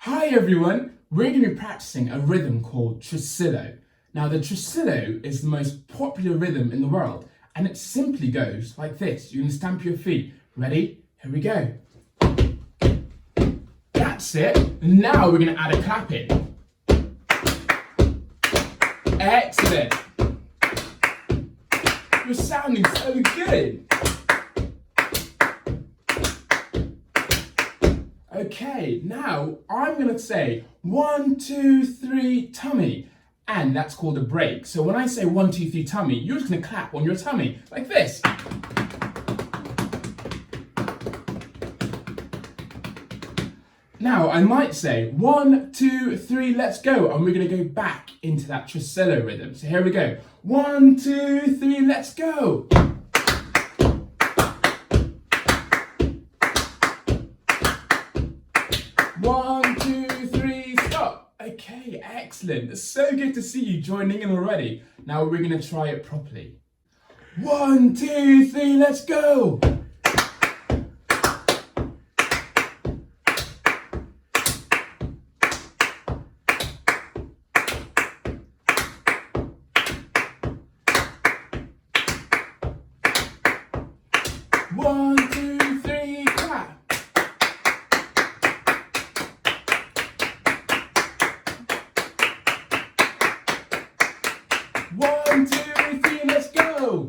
Hi everyone, we're going to be practicing a rhythm called Tresillo. Now the Tresillo is the most popular rhythm in the world and it simply goes like this. You're going to stamp your feet. Ready? Here we go. That's it. Now we're going to add a clap in. Excellent. You're sounding so good. Okay, now I'm going to say 1, 2, 3, tummy, and that's called a break. So when I say 1, 2, 3, tummy, you're just going to clap on your tummy like this. Now I might say 1, 2, 3, let's go, and we're going to go back into that Tresillo rhythm. So here we go. 1, 2, 3, let's go. 1, 2, 3, stop. Okay, excellent. It's so good to see you joining in already. Now we're going to try it properly. 1, 2, 3, let's go. One, two, three, clap. One, two, three, let's go.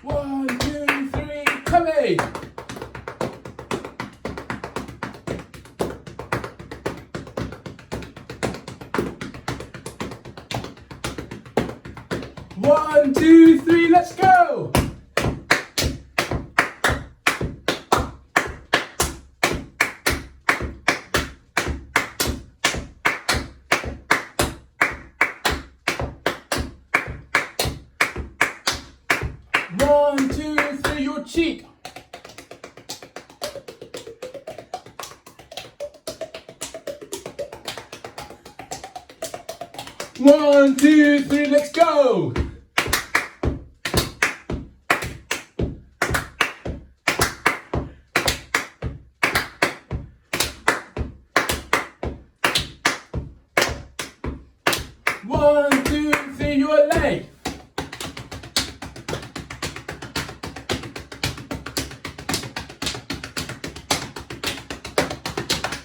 One, two, three, come in. One, two, three, let's go! One, two, three, your cheek. One, two, three, let's go! One, two, three, your leg.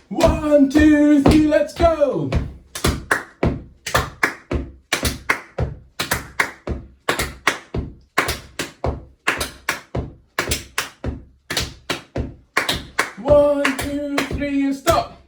One, two, three, let's go. One, two, three, and stop.